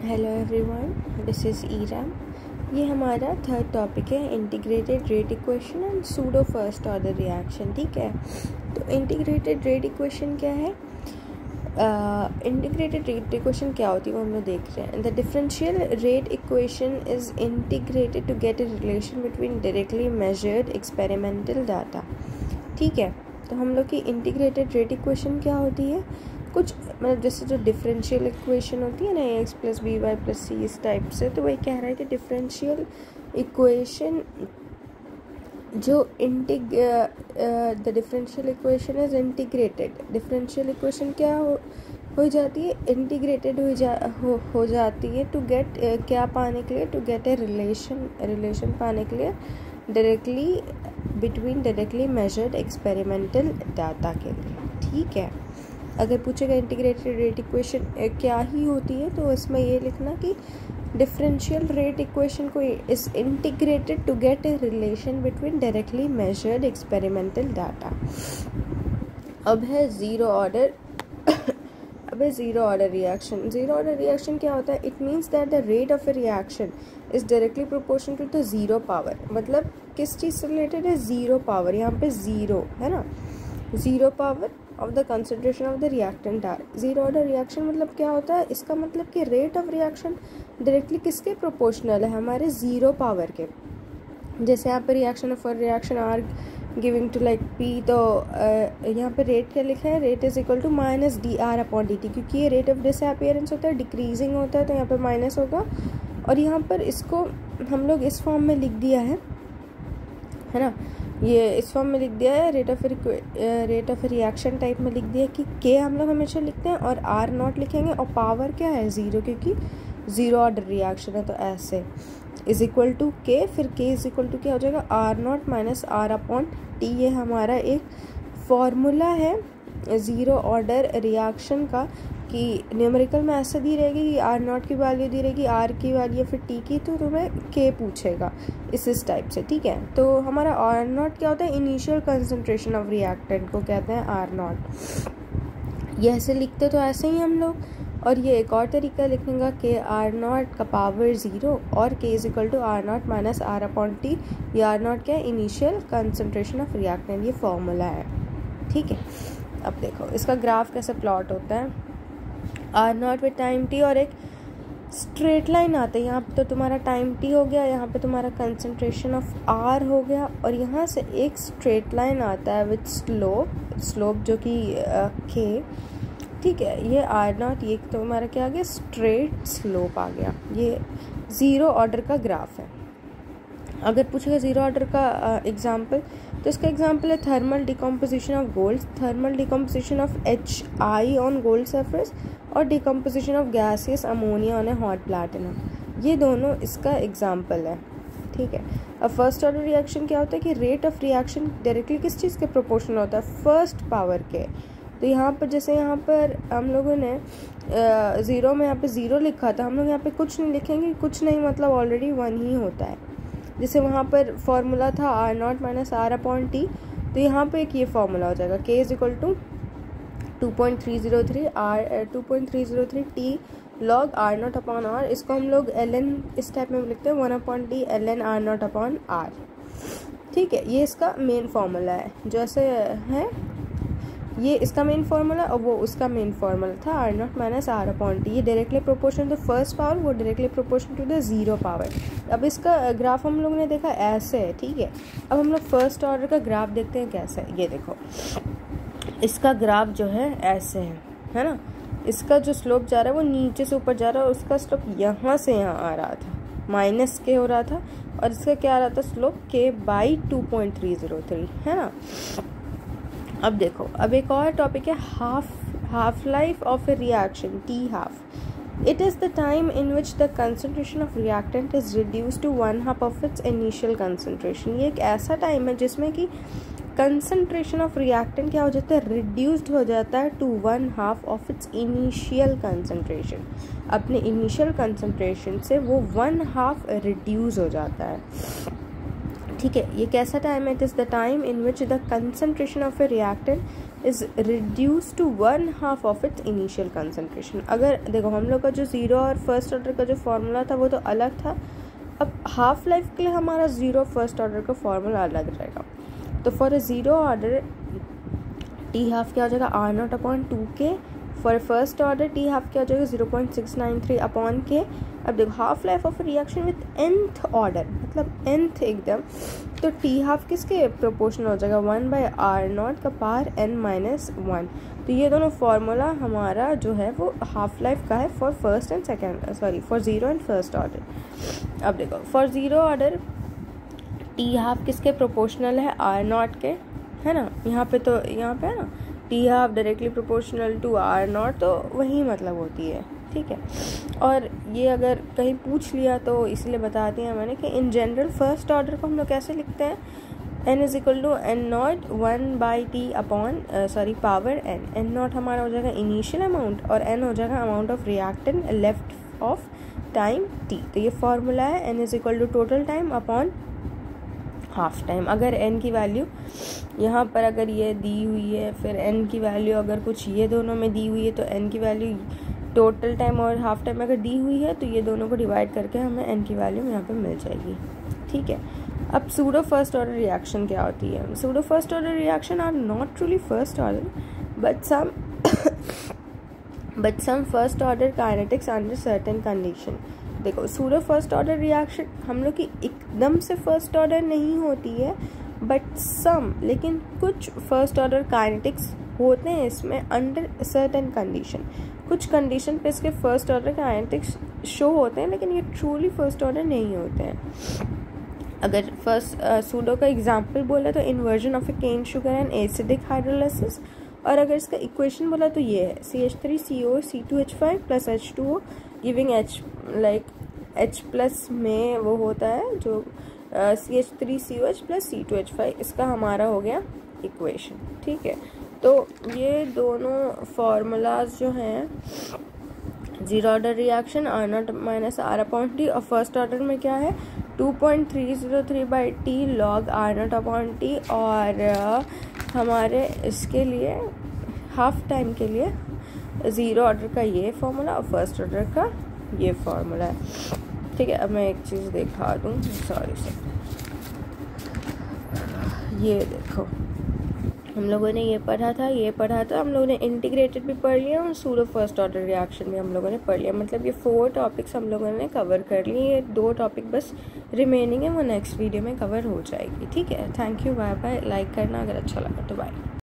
Hello everyone, this is Iram. ये हमारा third topic है integrated rate equation and pseudo first order reaction. ठीक है, तो इंटीग्रेटेड रेट इक्वेशन क्या है? इंटीग्रेटेड रेट इक्वेशन क्या होती है वो हम लोग देख रहे हैं। The differential rate equation is integrated to get a relation between directly measured experimental data. ठीक है, तो हम लोग की इंटीग्रेटेड रेट इक्वेशन क्या होती है? कुछ मतलब जैसे जो डिफरेंशियल इक्वेशन होती है ना, X plus B Y plus C, इस टाइप से। तो वही कह रहा है कि डिफरेंशियल इक्वेशन जो the differential equation is integrated. Differential equation क्या हो जाती है? इंटीग्रेटेड हो जाती है टू गेट क्या पाने के लिए? टू गेट ए रिलेशन पाने के लिए directly between directly measured experimental data के लिए। ठीक है, अगर पूछेगा इंटीग्रेटेड रेट इक्वेशन क्या ही होती है, तो इसमें ये लिखना कि डिफरेंशियल रेट इक्वेशन को is integrated to get a relation between directly measured experimental data. अब है zero order zero order reaction. Zero order reaction क्या होता है? It means that the rate of a reaction is directly proportional to the zero power. मतलब किस चीज़ से related है? Zero power. यहाँ पे ज़ीरो है ना, zero power of the concentration of the reactant R. Zero order reaction मतलब क्या होता है? इसका मतलब कि रेट ऑफ रिएक्शन डायरेक्टली किसके प्रोपोर्शनल है? हमारे ज़ीरो पावर के। जैसे यहाँ पे reaction of reaction are giving to like P, तो यहाँ पे रेट क्या लिखा है? Rate is equal to minus d R upon d t, क्योंकि ये रेट ऑफ डिसअपियरेंस होता है, डिक्रीजिंग होता है, तो यहाँ पे माइनस होगा। और यहाँ पर इसको हम लोग इस फॉर्म में लिख दिया है ना, ये इस फॉर्म में लिख दिया है, रेट ऑफ रिएक्शन टाइप में लिख दिया कि के हम लोग हमेशा लिखते हैं और आर नॉट लिखेंगे, और पावर क्या है? ज़ीरो, क्योंकि ज़ीरो ऑर्डर रिएक्शन है। तो ऐसे इज इक्वल टू के, फिर के इज इक्वल टू क्या हो जाएगा? R not minus R upon T. ये हमारा एक फॉर्मूला है ज़ीरो ऑर्डर रिएक्शन का, कि न्यूमेरिकल में ऐसे दी रहेगी कि आर नॉट की वैल्यू दी रहेगी, आर की वैल्यू फिर टी की, तो तुम्हें के पूछेगा इस टाइप से। ठीक है, तो हमारा आर नॉट क्या होता है? इनिशियल कंसंट्रेशन ऑफ रिएक्टेंट को कहते हैं आर नॉट। ये ऐसे लिखते तो ऐसे ही हम लोग। और ये एक और तरीका लिखने का, के आर नॉट का पावर ज़ीरो और k is equal to R not minus R upon T. ये आर नॉट क्या है? Initial concentration of reactant. ये फॉर्मूला है। ठीक है, अब देखो इसका ग्राफ कैसे प्लॉट होता है। R naught with time t और एक स्ट्रेट लाइन आते हैं। यहाँ पे तो तुम्हारा टाइम टी हो गया, यहाँ पे तुम्हारा कंसंट्रेशन ऑफ आर हो गया, और यहाँ से एक स्ट्रेट लाइन आता है विद स्लोप जो कि के। ठीक है, ये आर नॉट, ये तो हमारा क्या आ गया? स्ट्रेट स्लोप आ गया। ये ज़ीरो ऑर्डर का ग्राफ है। अगर पूछेगा ज़ीरो ऑर्डर का एग्जाम्पल, तो इसका एग्जाम्पल है thermal decomposition of gold, thermal decomposition of HI on gold surface, और decomposition of gaseous ammonia on a hot platinum. ये दोनों इसका एग्जाम्पल है। ठीक है, अब फर्स्ट ऑर्डर रिएक्शन क्या होता है कि रेट ऑफ रिएक्शन डायरेक्टली किस चीज़ के प्रोपोर्शनल होता है? फर्स्ट पावर के। तो यहाँ पर जैसे यहाँ पर हम लोगों ने ज़ीरो में यहाँ पे ज़ीरो लिखा था, हम लोग यहाँ पे कुछ नहीं लिखेंगे। कुछ नहीं मतलब ऑलरेडी वन ही होता है। जैसे वहाँ पर फॉर्मूला था R not minus R upon t, तो यहाँ पे एक ये फॉर्मूला हो जाएगा, k is equal to 2.303 t log R naught upon R. इसको हम लोग ln इस टाइप में लिखते हैं, 1 upon t ln R naught upon R. ठीक है, ये इसका मेन फार्मूला है। जो ऐसे है ये इसका मेन फार्मूला, और वो उसका मेन फार्मूला था R not minus R upon T. ये directly proportional to first power, वो directly proportional to the zero power. अब इसका ग्राफ हम लोग ने देखा ऐसे है। ठीक है, अब हम लोग फर्स्ट ऑर्डर का ग्राफ देखते हैं कैसे है। ये देखो, इसका ग्राफ जो है ऐसे है ना। इसका जो स्लोप जा रहा है वो नीचे से ऊपर जा रहा है, और उसका स्लोप यहाँ से यहाँ आ रहा था, माइनस के हो रहा था, और इसका क्या आ रहा था? स्लोप के बाई 2.303 है ना। अब देखो, अब एक और टॉपिक है half life of a reaction, t half. It is the time in which the concentration of reactant is reduced to 1/2 of its initial concentration. ये एक ऐसा टाइम है जिसमें कि कंसंट्रेशन ऑफ रिएक्टेंट क्या हो जाता है? रिड्यूस्ड हो जाता है to 1/2 of its initial concentration. अपने इनिशियल कंसंट्रेशन से वो 1/2 रिड्यूस हो जाता है। ठीक है, ये कैसा टाइम है? It is the time in which the concentration of a reactant is reduce to 1/2 of its initial concentration. अगर देखो हम लोग का जो ज़ीरो और फर्स्ट ऑर्डर का जो फार्मूला था वो तो अलग था, अब हाफ लाइफ के लिए हमारा ज़ीरो फर्स्ट ऑर्डर का फार्मूला अलग रहेगा। तो for a zero order t half क्या हो जाएगा R0/2K, for first order t half क्या हो जाएगा 0.693/K। अब देखो half life of reaction with nth order, मतलब nth एकदम, तो टी हाफ किसके प्रोपोर्शनल हो जाएगा 1/R0 का पावर n-1। तो ये दोनों फार्मूला हमारा जो है वो हाफ लाइफ का है for first and second, sorry for zero and first order. अब देखो for zero order t half किसके प्रोपोर्शनल है R0 के, है ना, यहाँ पे है ना t half directly proportional to R0, तो वही मतलब होती है, ठीक है। और ये अगर कहीं पूछ लिया तो इसलिए बता दिया मैंने कि इन जनरल फर्स्ट ऑर्डर को हम लोग कैसे लिखते हैं, n is equal to n0 1/t power n। n0 हमारा हो जाएगा इनिशियल अमाउंट और n हो जाएगा amount of reactant left of time t। तो ये फॉर्मूला है n is equal to total time upon half time. अगर n की वैल्यू यहाँ पर अगर ये दी हुई है, फिर n की वैल्यू अगर कुछ ये दोनों में दी हुई है, तो n की वैल्यू टोटल टाइम और हाफ टाइम अगर दी हुई है तो ये दोनों को डिवाइड करके हमें n की वैल्यू यहाँ पे मिल जाएगी, ठीक है। अब सूडो फर्स्ट ऑर्डर रिएक्शन क्या होती है? Pseudo first order reaction are not truly first order but some first order kinetics under certain condition. देखो सूडो फर्स्ट ऑर्डर रिएक्शन हम लोग की एकदम से फर्स्ट ऑर्डर नहीं होती है, बट सम, लेकिन कुछ फर्स्ट ऑर्डर काइनेटिक्स होते हैं इसमें अंडर सर्टेन कंडीशन। कुछ कंडीशन पे इसके फर्स्ट ऑर्डर काइनेटिक्स शो होते हैं, लेकिन ये ट्रूली फर्स्ट ऑर्डर नहीं होते हैं। अगर फर्स्ट सूडो का एग्जांपल बोला तो inversion of a cane sugar and acidic hydrolysis, और अगर इसका इक्वेशन बोला तो ये है CH3CO C2H5 plus H2O giving H, like H plus में वो होता है जो CH3COH प्लस C2H5, इसका हमारा हो गया इक्वेशन, ठीक है। तो ये दोनों फार्मूलाज जो हैं zero order reaction R0 - R/T, और फर्स्ट ऑर्डर में क्या है 2.303/T log R0/T, और हमारे इसके लिए हाफ टाइम के लिए ज़ीरो ऑर्डर का ये फार्मूला और फर्स्ट ऑर्डर का ये फार्मूला है, ठीक है। अब मैं एक चीज़ दिखा दूँ, सॉरी सर, ये देखो हम लोगों ने ये पढ़ा था, हम लोगों ने इंटीग्रेटेड भी पढ़ लिया और सूडो फर्स्ट ऑर्डर रिएक्शन भी हम लोगों ने पढ़ लिया। मतलब ये 4 टॉपिक्स हम लोगों ने कवर कर लिए, ये 2 टॉपिक बस रिमेनिंग है, वो नेक्स्ट वीडियो में कवर हो जाएगी, ठीक है। Thank you, bye bye. Like करना अगर अच्छा लगा तो बाय।